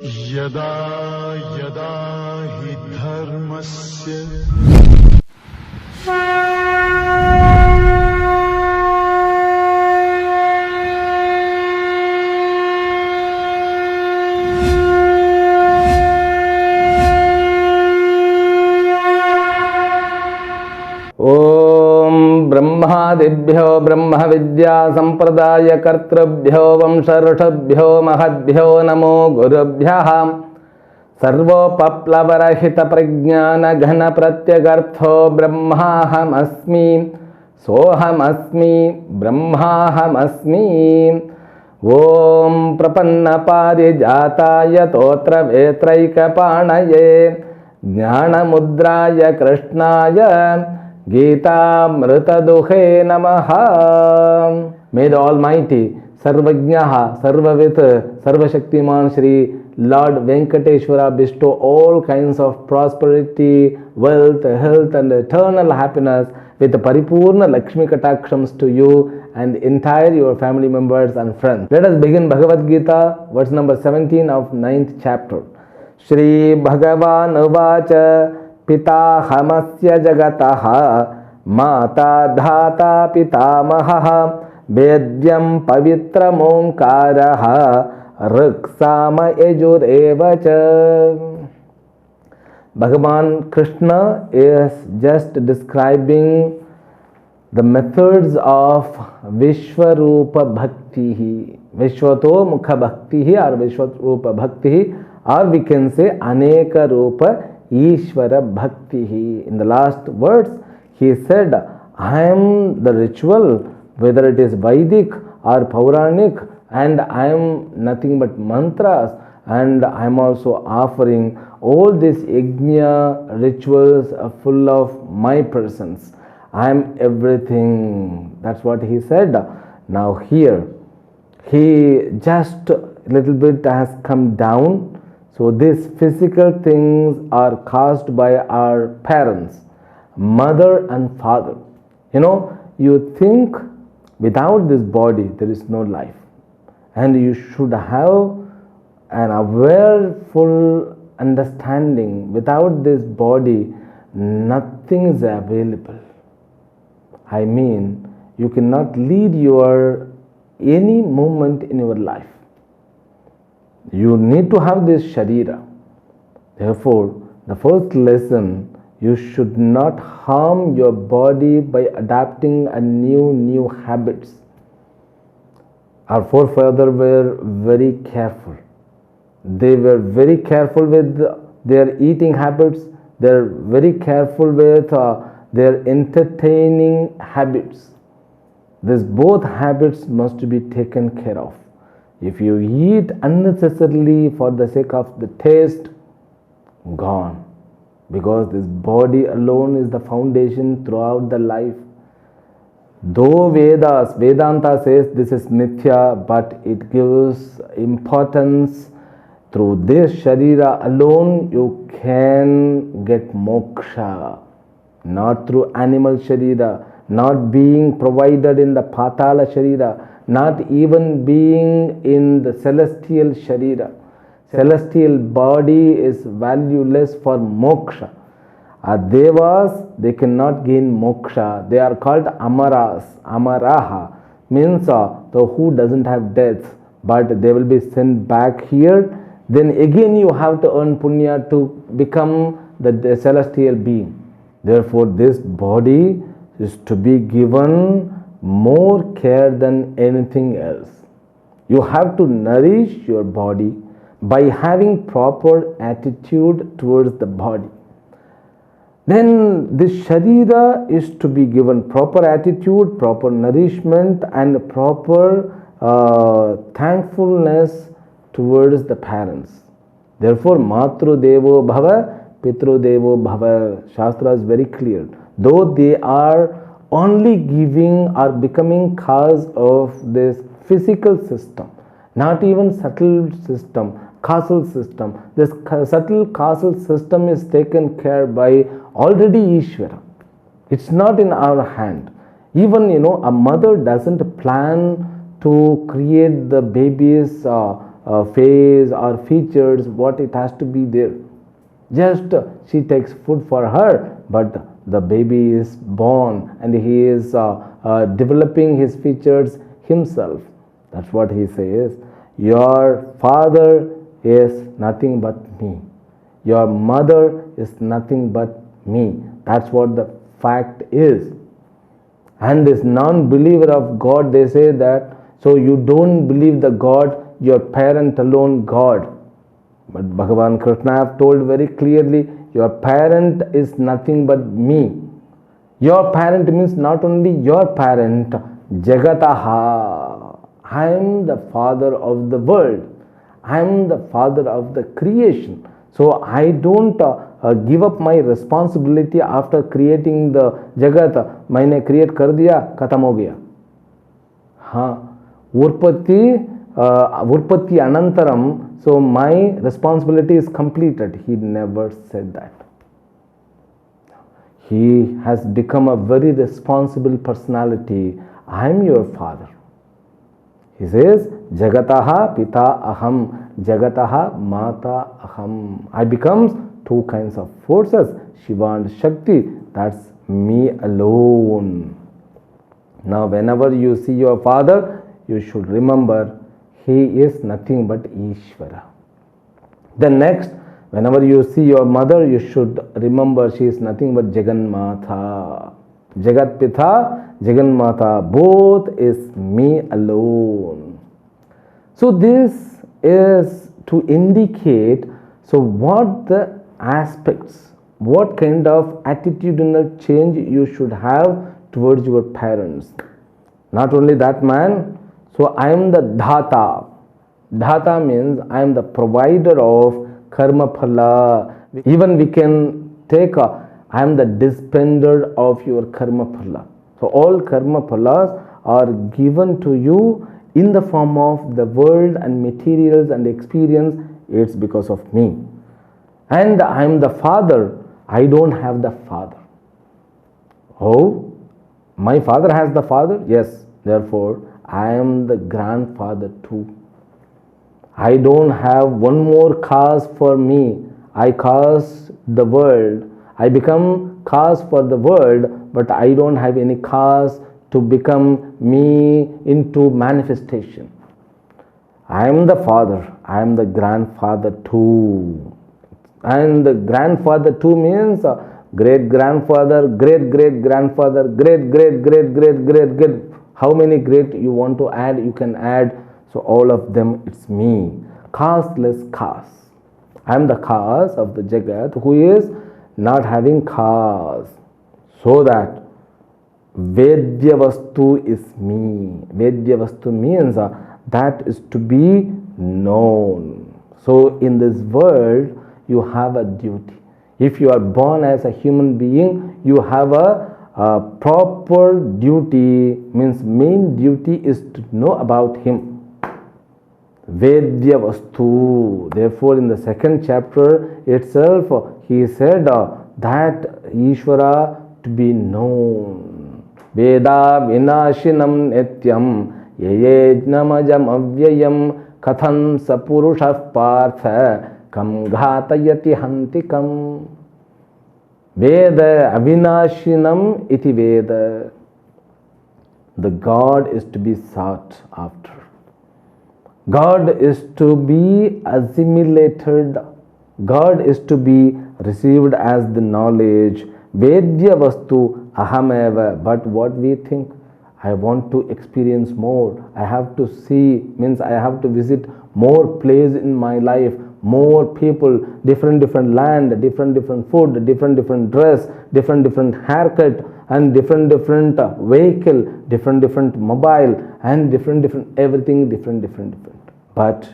यदा यदा हि धर्मस्य ब्रह्मादिभ्यो ब्रह्म विद्या संप्रदाय कर्तृभ्यो वंशऋषभ्यो महद्भ्यो नमो गुरुभ्यः सर्वोपप्लवरहित प्रज्ञान घन प्रत्यगर्थो ब्रह्माहमस्मि सोहमस्मि ब्रह्माहमस्मि। ओम प्रपन्न पारिजाताय तोत्र वेत्रैकपाणये ज्ञानमुद्राय कृष्णाय गीतामृतदुहे नमः। May the Almighty, Sarvajnaha, Sarvavit, Sarvashaktiman Shri Lord Venkateshwara bestow all kinds of prosperity, wealth, health and eternal happiness with Paripurna Lakshmi Katakshams to you and entire your family members and friends. Let us begin Bhagavad Gita, verse number 17 of 9th chapter. Shri Bhagavan Uvacha पिताहमस्य जगतः माता धाता पितामहः वेद्यं पवित्रमोंकारः ऋक्साम यजुरेव च। Bhagavan Krishna is just describing the methods of Vishwarupa Bhakti, Vishwato Mukha Bhakti or Vishwarupa Bhakti, or we can say Aneka Rupa Ishvara Bhakti. In the last words, he said, I am the ritual, whether it is Vedic or Pauranic, and I am nothing but mantras, and I am also offering all these yajna rituals are full of my presence. I am everything. That's what he said. Now here, he just a little bit has come down. So these physical things are caused by our parents, mother and father. You think without this body there is no life, and you should have an awareful understanding. Without this body nothing is available. I mean, you cannot lead your any moment in your life. You need to have this sharira. Therefore, the first lesson, you should not harm your body by adapting a new habits. Our forefathers were very careful. They were very careful with their eating habits. They are very careful with their entertaining habits. These both habits must be taken care of. If you eat unnecessarily for the sake of the taste, gone. Because this body alone is the foundation throughout the life. Though Vedanta says this is mithya, but it gives importance. Through this sharira alone you can get moksha. Not through animal sharira, not being provided in the patala sharira, not even being in the celestial sharira. Celestial body is valueless for moksha. Devas, they cannot gain moksha. They are called amaras. Amaraha means the who doesn't have death, but they will be sent back here. Then again you have to earn punya to become the celestial being. Therefore this body is to be given more care than anything else. You have to nourish your body by having proper attitude towards the body. Then this sharira is to be given proper attitude, proper nourishment and proper thankfulness towards the parents. Therefore, Matru Devo Bhava, Pitru Devo Bhava. Shastra is very clear. Though they are only giving or becoming cause of this physical system, not even subtle system, causal system. This subtle causal system is taken care by already Ishvara. It's not in our hand. Even a mother doesn't plan to create the babies face or features, what it has to be there. Just she takes food for her, but the baby is born and he is developing his features himself. That's what he says. Your father is nothing but me. Your mother is nothing but me. That's what the fact is. And this non-believer of God, they say that, so you don't believe the God, your parent alone God. But Bhagavan Krishna have told very clearly, your parent is nothing but me. Your parent means not only your parent, Jagataha. I am the father of the world. I am the father of the creation. So I don't give up my responsibility after creating the Jagat. मैंने create कर दिया, खत्म हो गया. हाँ, Urpati Anantaram, so my responsibility is completed. He never said that. He has become a very responsible personality. I am your father. He says, Jagataha Pita Aham, Jagataha Mata Aham. I becomes two kinds of forces, Shiva and Shakti. That's me alone. Now, whenever you see your father, you should remember he is nothing but Ishvara. Then next, whenever you see your mother, you should remember she is nothing but Jagannatha. Jagat Pitha, Jagannatha, both is me alone. So this is to indicate, so what the aspects, what kind of attitudinal change you should have towards your parents. Not only that, man, so I am the Dhata. Dhata means I am the provider of karma phala. Even we can take I am the dispender of your karma phala. So all karma phalas are given to you in the form of the world and materials and experience. It's because of me. And I am the father. I don't have the father. Oh, my father has the father? Yes. Therefore, I am the grandfather too. I don't have one more cause for me. I cause the world. I become cause for the world, but I don't have any cause to become me into manifestation. I am the father. I am the grandfather too. And the grandfather too means great grandfather, great great grandfather, great great great great great great. How many great you want to add, you can add. So all of them, it's me. Causeless cause. I am the cause of the Jagat who is not having cause. So that Vedya Vastu is me. Vedya Vastu means that is to be known. So in this world, you have a duty. If you are born as a human being, you have a proper duty, means main duty is to know about him. Vedya Vastu. Therefore, in the second chapter itself, he said that Ishvara to be known. Veda vinashinam nityam yayejnamajam avyayam kathan sapurusha partha kam ghatayati hantikam. Veda avinashinam iti Veda. The God is to be sought after. God is to be assimilated. God is to be received as the knowledge. Vedya Vastu Ahameva. But what we think, I want to experience more. I have to see, means I have to visit more places in my life, more people, different land, different food, different dress, different haircut, and different vehicle, different mobile, and different everything, different. But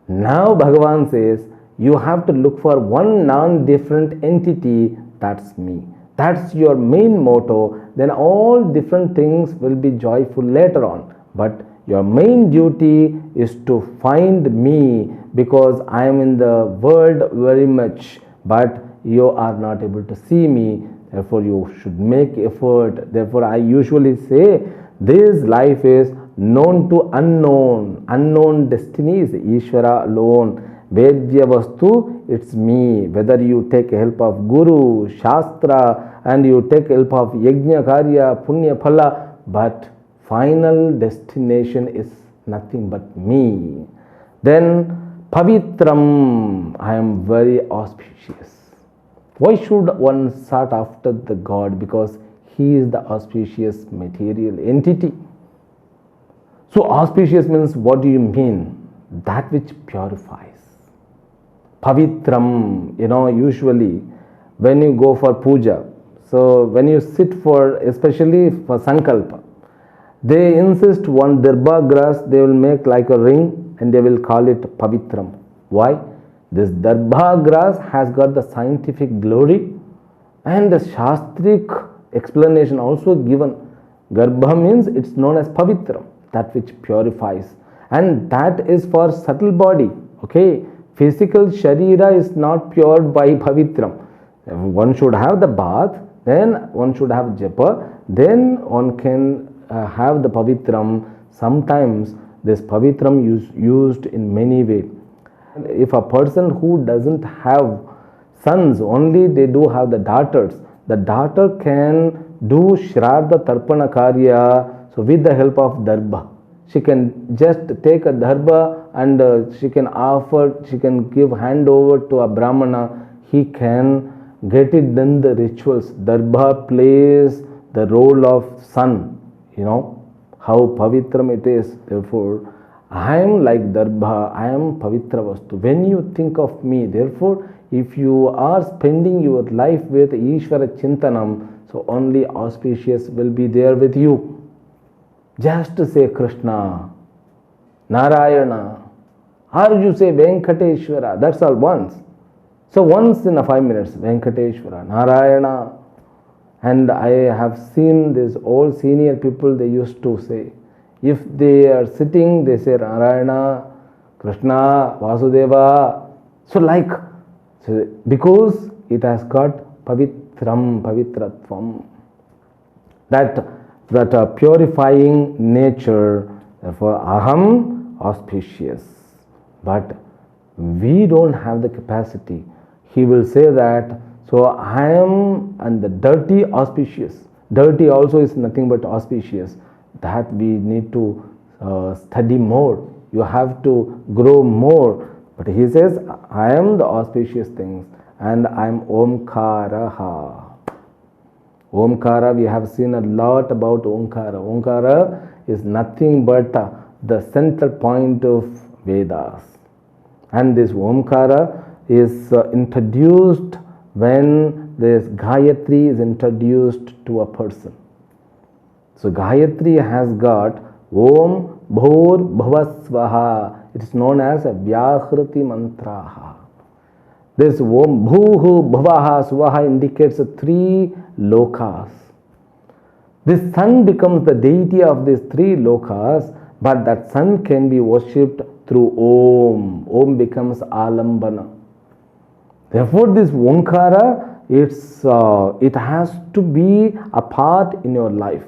now Bhagavan says, you have to look for one non-different entity, that's me. That's your main motto. Then all different things will be joyful later on. But your main duty is to find me, because I am in the world very much, but you are not able to see me. Therefore, you should make effort. Therefore, I usually say this life is known to unknown. Unknown destiny is Ishvara alone. Vedya Vastu, it's me. Whether you take help of Guru, Shastra, and you take help of Yajna Karya, Punya Phala, but final destination is nothing but me. Then Pavitram, I am very auspicious. Why should one sought after the God? Because he is the auspicious material entity. So auspicious means, what do you mean? That which purifies. Pavitram, usually when you go for puja, so when you sit for, especially for Sankalpa, they insist one Dirbha grass, they will make like a ring and they will call it Pavitram. Why? This Darbha grass has got the scientific glory and the Shastric explanation also given. Garbha means it's known as Pavitram, that which purifies, and that is for subtle body. Okay, physical Sharira is not pure by Pavitram. One should have the bath, then one should have Japa, then one can have the Pavitram. Sometimes this Pavitram used in many ways. If a person who doesn't have sons, only they do have the daughters, the daughter can do Shraddha Tarpana Karya, so with the help of Darbha. She can just take a Darbha and she can offer, she can give hand over to a Brahmana, he can get it done the rituals. Darbha plays the role of sun, how Pavitram it is. Therefore, I am like Darbha, I am Pavitra Vastu. When you think of me, therefore, if you are spending your life with Ishvara Chintanam, so only auspicious will be there with you. Just to say Krishna, Narayana, or you say Venkateshwara, that's all once. So once in a 5 minutes, Venkateshwara, Narayana. And I have seen this, all senior people, they used to say, if they are sitting, they say Narayana, Krishna, Vasudeva. So because it has got Pavitram, Pavitratvam, that purifying nature. Therefore, Aham, auspicious. But we don't have the capacity. He will say that, so I am and the dirty auspicious. Dirty also is nothing but auspicious. That we need to study more. You have to grow more. But he says, I am the auspicious things and I am Omkaraha. Omkara, we have seen a lot about Omkara. Omkara is nothing but the central point of Vedas. And this Omkara is introduced when this Gayatri is introduced to a person. So Gayatri has got Om Bhur Bhavasvaha. It is known as Vyahrati Mantraha. This Om Bhuhu Bhavaha Svaha indicates 3 lokas. This sun becomes the deity of these 3 lokas, but that sun can be worshipped through Om. Om becomes Alambana. Therefore, this Omkara, it has to be a part in your life.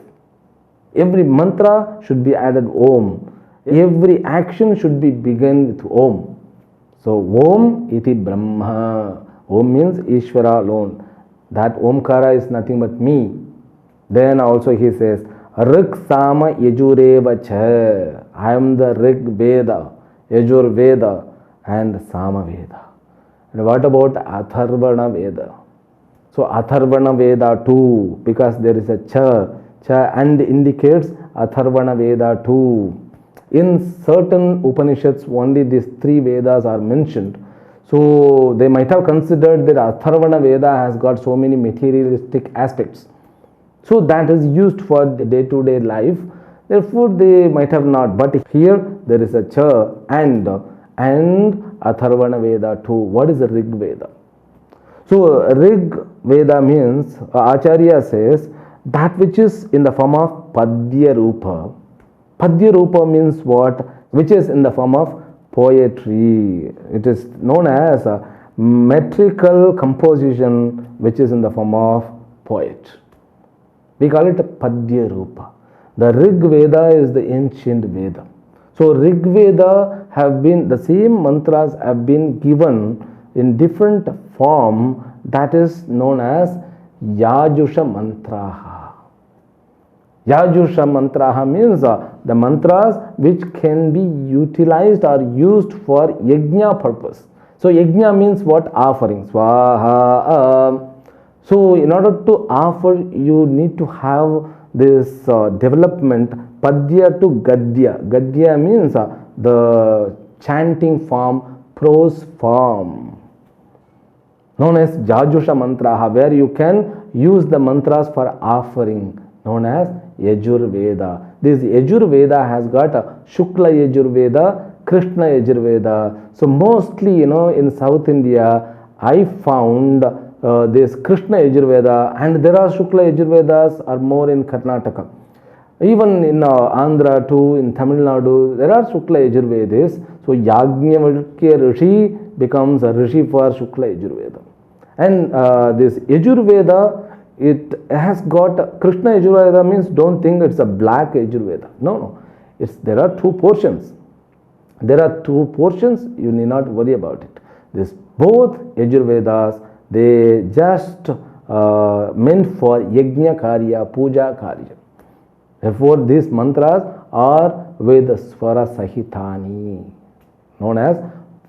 Every mantra should be added Om. Every action should be begun with Om. So, Om iti Brahma. Om means Ishvara alone. That Omkara is nothing but me. Then also he says, Rig Sama Yajureva Cha. I am the Rig Veda, Yajur Veda, and Sama Veda. And what about Atharvana Veda? So Atharvana Veda too, because there is a Cha and indicates Atharvana Veda too. In certain Upanishads, only these 3 Vedas are mentioned. So they might have considered that Atharvana Veda has got so many materialistic aspects. So that is used for the day-to-day life. Therefore, they might have not. But here there is a Cha and Atharvana Veda too. What is the Rig Veda? So Rig Veda means, Acharya says, that which is in the form of Padya Rupa. Padya Rupa means what? Which is in the form of poetry. It is known as a metrical composition which is in the form of poet. We call it Padya Rupa. The Rig Veda is the ancient Veda. So Rig Veda have been, the same mantras have been given in different form, that is known as Yajusha Mantraha. Yajusha Mantraha means the mantras which can be utilized or used for yajna purpose. So yajna means what? Offering. Swaha. So in order to offer, you need to have this development Padya to Gadya. Gadya means the chanting form, prose form, known as Yajusha Mantraha, where you can use the mantras for offering, known as Yajurveda. This Yajurveda has got a Shukla Yajurveda, Krishna Yajurveda. So mostly, in South India, I found this Krishna Yajurveda, and there are Shukla Yajurvedas are more in Karnataka. Even in Andhra too, in Tamil Nadu, there are Shukla Yajurvedas. So Yajnavalkya Rishi becomes a Rishi for Shukla Yajurveda. And this Yajurveda, it has got, Krishna Yajurveda means, don't think it's a black Yajurveda. No. There are two portions. There are two portions, you need not worry about it. This both Yajurvedas, they just meant for Yajna Karya, Puja Karya. Therefore, these mantras are with Swara Sahitani, known as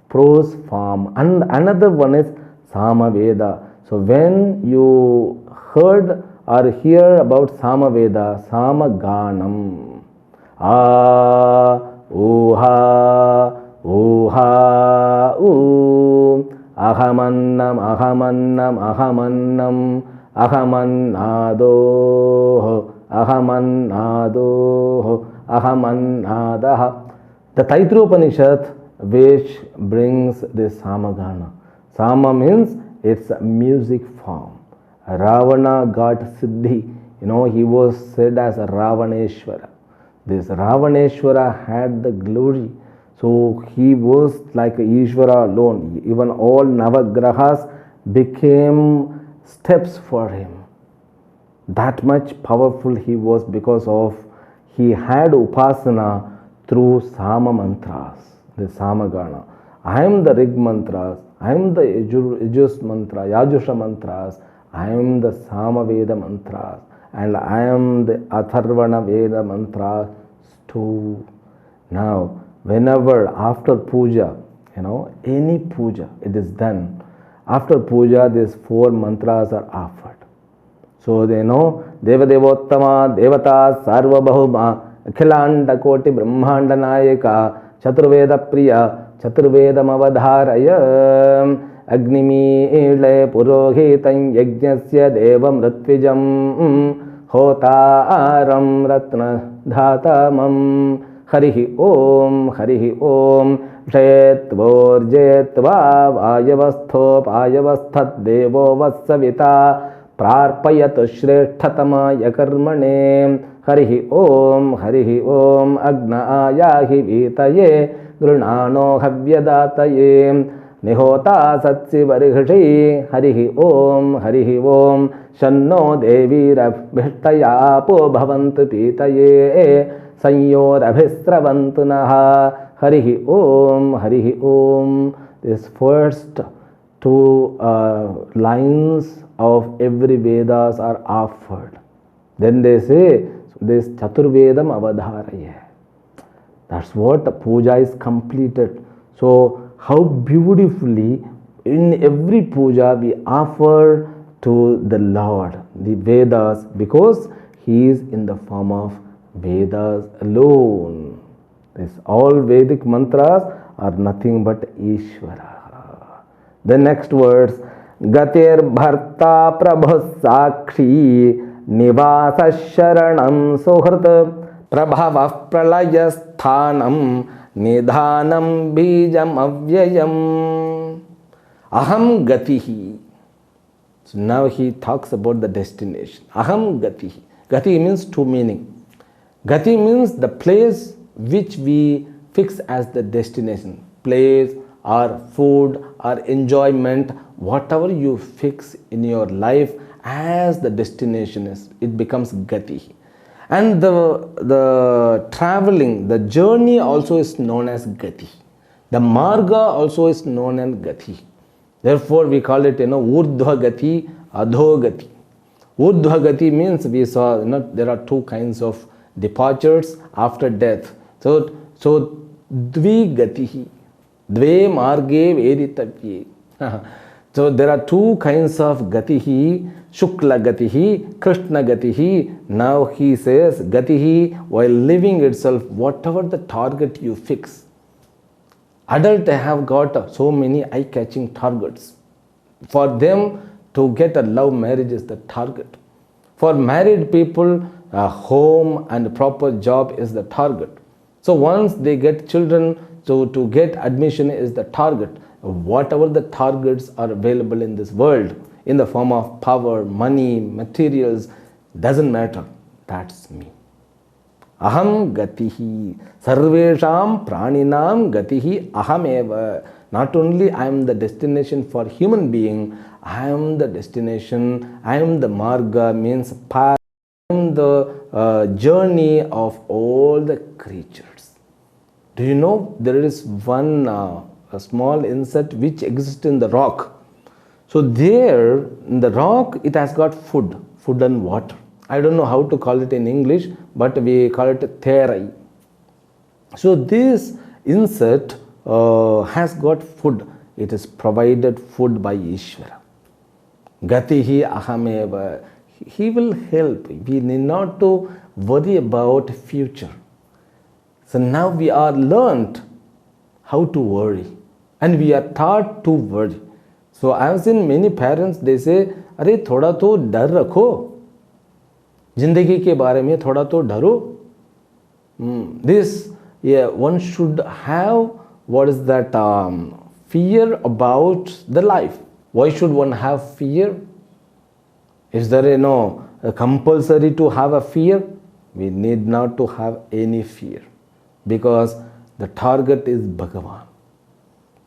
prose form. And another one is Samaveda. So when you heard or hear about Samaveda, Samaganam, Uha, Uha, Ahamannam, Ahamannam, Ahamannam, Ahamannado, Ahamannado, Ahamannadaha. The Taitropanishad, which brings this Samagana. Sama means it's a music form. Ravana got Siddhi. He was said as a Ravaneshwara. This Ravaneshwara had the glory. So he was like Ishvara alone. Even all Navagrahas became steps for him. That much powerful he was, because of he had Upasana through Sama mantras, the Samagana. I am the Rig mantras, I am the Yajus mantra, Yajusha mantras, I am the Samaveda mantras, and I am the Atharvana Veda mantras too. Now, whenever after puja, any puja, it is done. After puja, these four mantras are offered. So they know Deva Devottama, Devata, Sarva Bahuma, Akhilanda Koti Brahmanda Nayaka, Chaturveda Priya, Chaturvedam Avadharaya, Agnimi Ile Purohitam Yajnasya Devam Ratvijam, Hotaram Ratna Dhatamam. Harihi Om, Harihi Om, Jettvor Jetva, Vayavastho, Vayavasthat Devo Vassavita, Prarpayat Shreshthatama Yakarmane, Harihi Om, Harihi Om, Agna Ayahi Vitaye, Grunano Havyadataye, Nihota Satsi Varighashi, Harihi Om, Harihi Om, Shanno Devi Rabhishtaya Po Bhavantu Pitaye, Sanyor Abhistravantunaha, Harihi Om, Harihi Om. This first two lines of every Vedas are offered. Then they say, this Chaturvedam Avadharaya. That's what the puja is completed. So, how beautifully in every puja we offer to the Lord the Vedas, because He is in the form of Vedas alone. This all Vedic mantras are nothing but Ishvara. The next words, Gatir Bharta Prabhu Sakshi Nivasa Sharanam Sohrat Prabhava Pralaya Sthanam Nidhanam Bijam Avyayam Aham Gatihi. So now he talks about the destination. Aham Gatihi. Gati means two meaning. Gati means the place which we fix as the destination. Place or food or enjoyment, whatever you fix in your life as the destination is, it becomes Gati. And the traveling, the journey also is known as gati. The marga also is known as gati. Therefore, we call it, urdhva gati, adho gati. Urdhva gati means we saw, there are two kinds of departures after death. So dvi gatihi, dve marge veritavye. So there are two kinds of gatihi, shukla gatihi, krishna gatihi. Now he says gatihi, while living itself, whatever the target you fix. Adults have got so many eye-catching targets. For them to get a love marriage is the target. For married people, a home and proper job is the target. So once they get children, so to get admission is the target. Whatever the targets are available in this world, in the form of power, money, materials, doesn't matter. That's me. Aham gatihi. Sarvesham praninam gatihi ahameva. Not only I am the destination for human being, I am the destination, I am the marga, means path, I am the journey of all the creatures. Do you know there is one a small insect which exists in the rock? So there in the rock it has got food and water. I don't know how to call it in English, but we call it therai. So this insect has got food. It is provided food by Ishvara. Gatihi ahameva. He will help. We need not to worry about future. So now we are learned how to worry, and we are taught to worry. So I have seen many parents, they say, अरे थोड़ा तो डर रखो, जिंदगी के बारे में थोड़ा तो डरो. One should have, what is that, fear about the life. Why should one have fear? Is there compulsory to have a fear? We need not to have any fear, because the target is Bhagavan.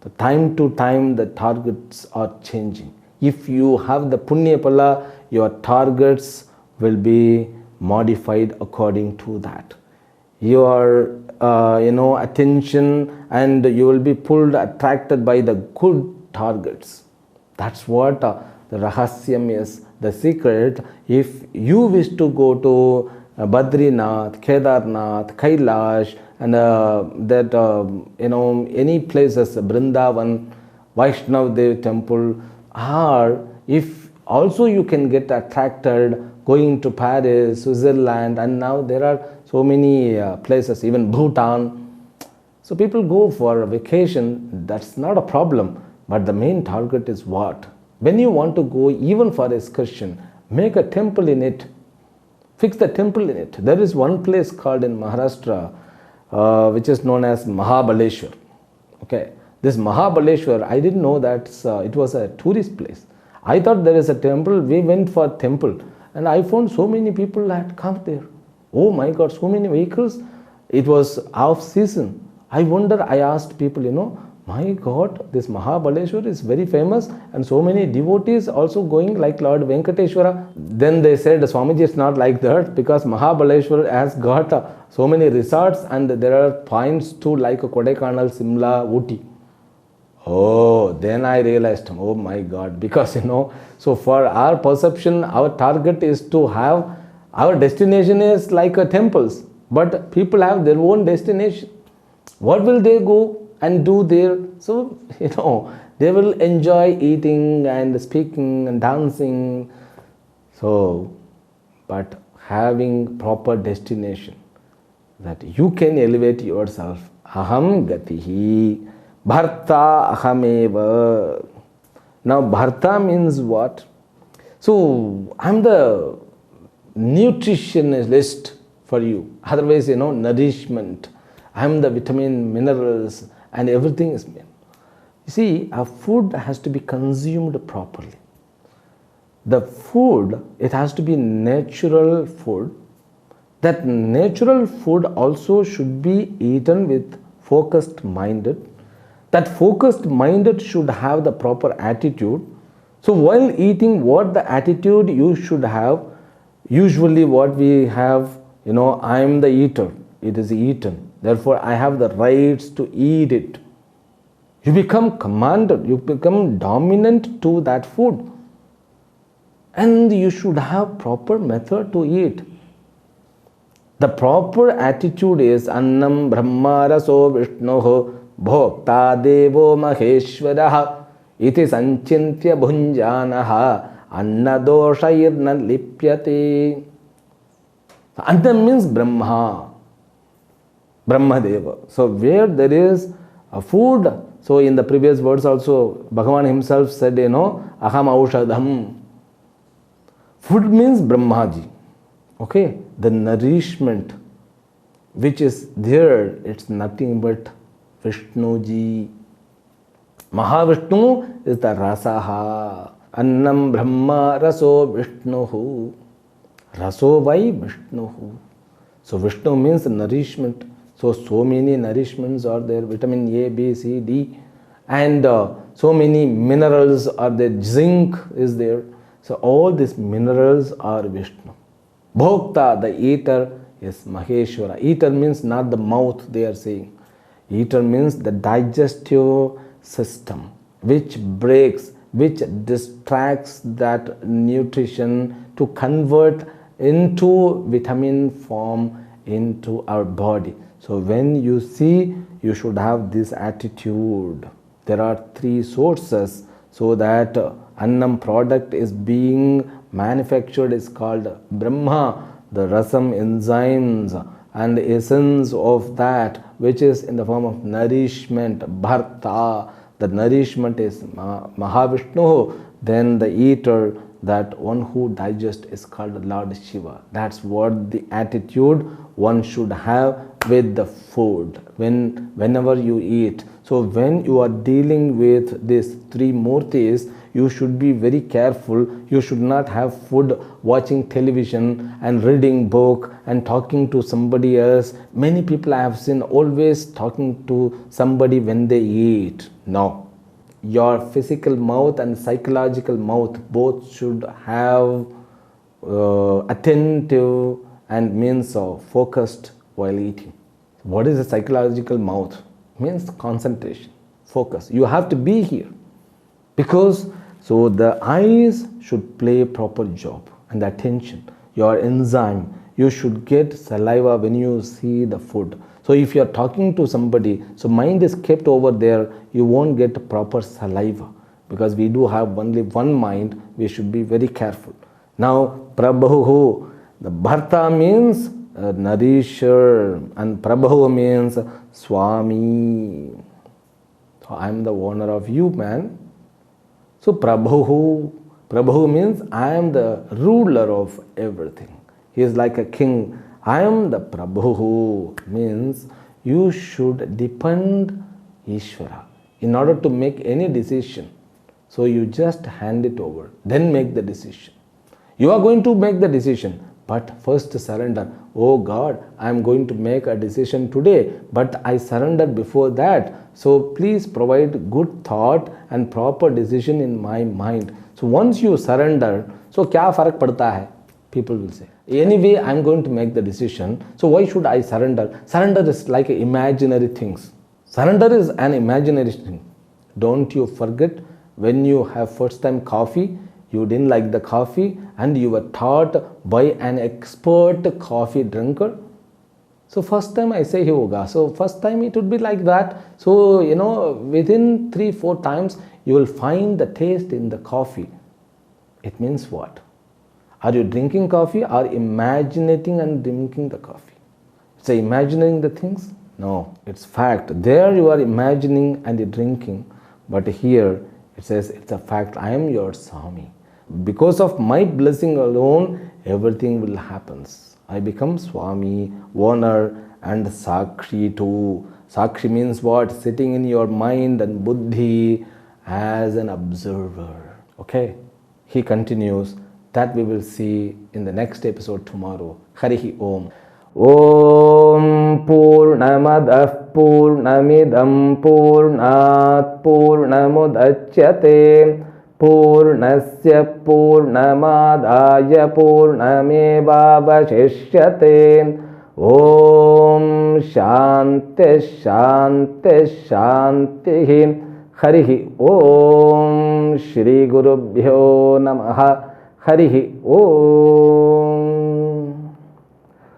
The time to time the targets are changing. If you have the Punya Pala, your targets will be modified according to that. Your attention, and you will be attracted by the good targets. That's what the rahasyam is, the secret. If you wish to go to Badrinath, Kedarnath, Kailash, and any places, Brindavan, Vaishnav Dev temple, or if also you can get attracted going to Paris, Switzerland, and now there are so many places, even Bhutan. So people go for a vacation, that's not a problem. But the main target is what? When you want to go even for excursion, make a temple in it. Fix the temple in it. There is one place called in Maharashtra, which is known as Mahabaleshwar. Okay, this Mahabaleshwar, I didn't know that it was a tourist place. I thought there is a temple. We went for temple, and I found so many people had come there. Oh my God, so many vehicles. It was off season. I wonder, I asked people, my God, this Mahabaleshwar is very famous, and so many devotees also going like Lord Venkateshwara. Then they said, Swamiji, it's not like that, because Mahabaleshwar has got so many resorts, and there are points too, like Kodaikanal, Simla, Ooty. Oh, then I realized, oh my God, because so for our perception, our target is to have, our destination is like temples, but people have their own destination. What will they go and do there? So, they will enjoy eating and speaking and dancing. So, but having proper destination, that you can elevate yourself. Aham gatihi, bharta ahameva. Now, bharta means what? So, I'm the nutritionist for you. Otherwise, nourishment. I'm the vitamin, minerals, and everything is meant. You see, our food has to be consumed properly. The food, it has to be natural food. That natural food also should be eaten with focused minded. That focused minded should have the proper attitude. So while eating, what the attitude you should have? Usually what we have, I am the eater. It is eaten. Therefore, I have the rights to eat it. You become commander. You become dominant to that food. And you should have proper method to eat. The proper attitude is Annam Brahma Raso Vishnoho Bhokta Devo Maheshwaraha Iti Sanchintya Bhunjanaha Annadoshayirna Lipyate. Annam means Brahma, Brahmadeva. So where there is a food, so in the previous words also Bhagavan himself said, Aham Aushadham. Food means Brahmaji. Okay, the nourishment which is there, it's nothing but Vishnuji. Mahavishnu is the Rasaha. Annam Brahma Raso Vishnuhu. Raso vai Vishnuhu. So Vishnu means nourishment. So many nourishments are there. Vitamin A, B, C, D. And so many minerals are there. Zinc is there. So all these minerals are Vishnu. Bhokta, the eater, is Maheshwara. Eater means not the mouth, they are saying. Eater means the digestive system, which breaks, which distracts that nutrition to convert into vitamin form into our body. So when you see, you should have this attitude. There are 3 sources so that Annam product is being manufactured is called Brahma, the rasam enzymes and the essence of that which is in the form of nourishment, Bharta. The nourishment is Mahavishnu. Then the eater, that one who digests, is called Lord Shiva. That's what the attitude one should have with the food whenever you eat. So when you are dealing with these 3 murtis, you should be very careful. You should not have food, watching television and reading book and talking to somebody else. Many people I have seen always talking to somebody when they eat. No. Your physical mouth and psychological mouth both should have attentive and means of focused while eating. What is a psychological mouth? Means concentration, focus. You have to be here. Because so the eyes should play a proper job, and the attention, your enzyme, you should get saliva when you see the food. So if you are talking to somebody, so mind is kept over there, you won't get proper saliva, because we do have only one mind. We should be very careful. Now Prabhu, the Bharta means nourisher, and Prabhu means Swami. So I am the owner of you, man. So Prabhu means I am the ruler of everything. He is like a king. I am the Prabhu, means you should depend Ishvara in order to make any decision. So you just hand it over, then make the decision. You are going to make the decision, but first surrender. Oh God, I am going to make a decision today, but I surrendered before that. So please provide good thought and proper decision in my mind. So once you surrender, so kya farak padta hai? People will say, anyway, I am going to make the decision. So why should I surrender? Surrender is like imaginary things. Surrender is an imaginary thing. Don't you forget when you have first time coffee, you didn't like the coffee and you were taught by an expert coffee drinker. So first time I say yoga. So first time it would be like that. So within 3-4 times you will find the taste in the coffee. It means what? Are you drinking coffee or imagining and drinking the coffee? It's imagining the things? No, it's fact. There you are imagining and drinking, but here it says it's a fact. I am your Swami. Because of my blessing alone, everything will happen. I become Swami, owner, and Sakshi too. Sakshi means what? Sitting in your mind and buddhi as an observer. Okay? He continues. That we will see in the next episode tomorrow. Harihi Om. Om Purnamadah Purnamidam Purnat Purnamudachyate पूर्णस्य पूर्णमादाय पूर्णमेवावशिष्यते। ॐ शान्ति शान्ति शान्तिः। हरिः ॐ श्री गुरुभ्यो नमः। हरिः ॐ।